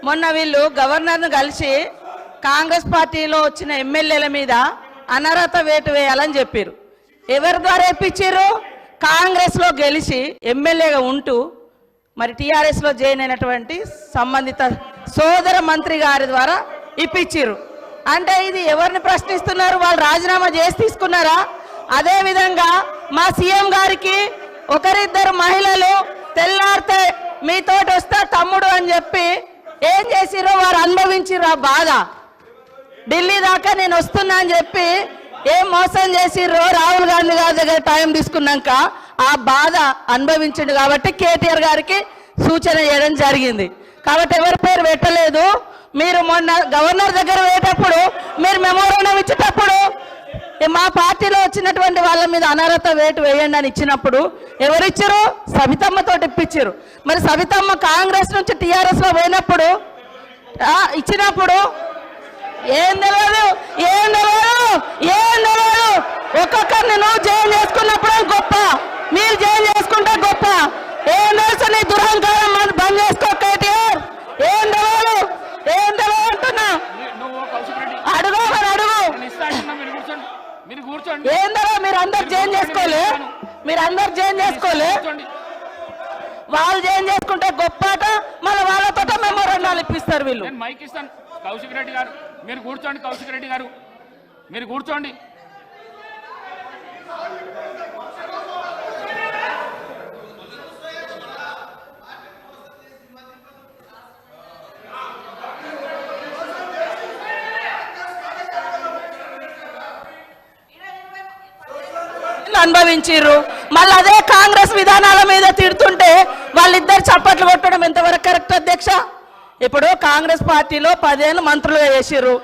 మొన్న వీళ్ళు గవర్నర్ను కలిసి కాంగ్రెస్ పార్టీలో వచ్చిన ఎమ్మెల్యేల మీద అనర్హత వేటు వేయాలని చెప్పారు. ఎవరి ద్వారా ఇప్పించారు? కాంగ్రెస్లో గెలిచి ఎమ్మెల్యేగా ఉంటూ మరి టీఆర్ఎస్లో జాయిన్ అయినటువంటి సంబంధిత సోదర మంత్రి గారి ద్వారా ఇప్పించారు. అంటే ఇది ఎవరిని ప్రశ్నిస్తున్నారు? వాళ్ళు రాజీనామా చేసి తీసుకున్నారా? అదేవిధంగా మా సీఎం గారికి ఒకరిద్దరు మహిళలు తెల్లారితే మీతోటి వస్తా తమ్ముడు అని చెప్పి ఏం చేసిరో వారు అనుభవించిర్రు. ఆ బాధ ఢిల్లీ దాకా నేను వస్తున్నా అని చెప్పి ఏం మోసం చేసిర్రో రాహుల్ గాంధీ గారి దగ్గర టైం తీసుకున్నాక ఆ బాధ అనుభవించిండు. కాబట్టి కేటీఆర్ గారికి సూచన చేయడం జరిగింది. కాబట్టి ఎవరి పేరు పెట్టలేదు. మీరు మొన్న గవర్నర్ దగ్గర పోయేటప్పుడు మీరు మెమోరాండం ఇచ్చేటప్పుడు మా పార్టీలో వచ్చినటువంటి వాళ్ళ మీద అనర్హత వేటు వేయండి అని ఇచ్చినప్పుడు ఎవరిచ్చారు? సబితమ్మతో ఇప్పించారు. మరి సబితమ్మ కాంగ్రెస్ నుంచి టీఆర్ఎస్లో పోయినప్పుడు ఇచ్చినప్పుడు ఏం తెలియదు, ఏం తెలియదు, ఏం తెలియదు. ఒక్కొక్కరిని నువ్వు జైలు చేసుకున్నప్పుడు గొప్ప, మీరు జైలు చేసుకుంటే గొప్ప. ఏం తెలుసు నీ దురహంకారం బంద్ చేసుకో కేటీఆర్. ఏం తెలియదు, ఏం తెలియదు అంటున్నా. అడుగు మరి అడుగు. ఏం తెలియదు? మీరు అందరు జైలు చేసుకోలే, మీరు అందరు జైలు చేసుకోలే. వాళ్ళు జైలు చేసుకుంటే గొప్పట, మళ్ళీ వాళ్ళతో మెమోరాండాలు ఇప్పిస్తారు వీళ్ళు. మైక్ ఇస్తాను. కౌశిక్ రెడ్డి గారు మీరు కూర్చోండి. కౌశిక్ రెడ్డి గారు మీరు కూర్చోండి. అనుభవించిర్రు. మళ్ళీ అదే కాంగ్రెస్ విధానాల మీద తిడుతుంటే వాళ్ళిద్దరు చప్పట్లు కొట్టడం ఎంతవరకు కరెక్ట్ అధ్యక్ష? ఇప్పుడు కాంగ్రెస్ పార్టీలో 10 ఏళ్ళు మంత్రులుగా చేసిర్రు.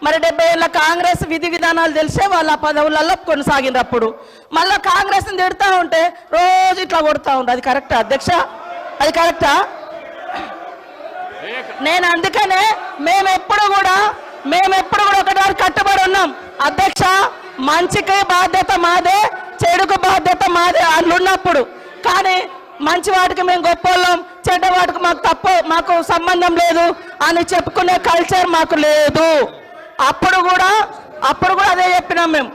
మరి 70 ఏళ్ళ కాంగ్రెస్ విధి విధానాలు తెలిసే వాళ్ళ పదవులలో కొనసాగినప్పుడు మళ్ళీ కాంగ్రెస్ని తిడుతూ ఉంటే రోజు ఇట్లా కొడుతూ ఉంటారు. అది కరెక్టా అధ్యక్ష? అది కరెక్టా? నేను అందుకనే మేమెప్పుడు కూడా ఒకటి కట్టుబడి ఉన్నాం అధ్యక్ష. మంచికి బాధ్యత మాదే, చెడుకు బాధ్యత మాదే అట్లున్నప్పుడు. కానీ మంచి వాటికి మేము గొప్పవాళ్ళం, చెడ్డ వాటికి మాకు సంబంధం లేదు అని చెప్పుకునే కల్చర్ మాకు లేదు. అప్పుడు కూడా అదే చెప్పినాం. మేము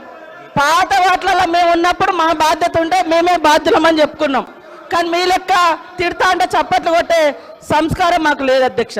పాత వాటిలలో మేము ఉన్నప్పుడు మా బాధ్యత ఉంటే మేమే బాధ్యులమని చెప్పుకున్నాం. కానీ మీ లెక్క తిడతా అంటే చప్పట్లు కొట్టే సంస్కారం మాకు లేదు అధ్యక్ష.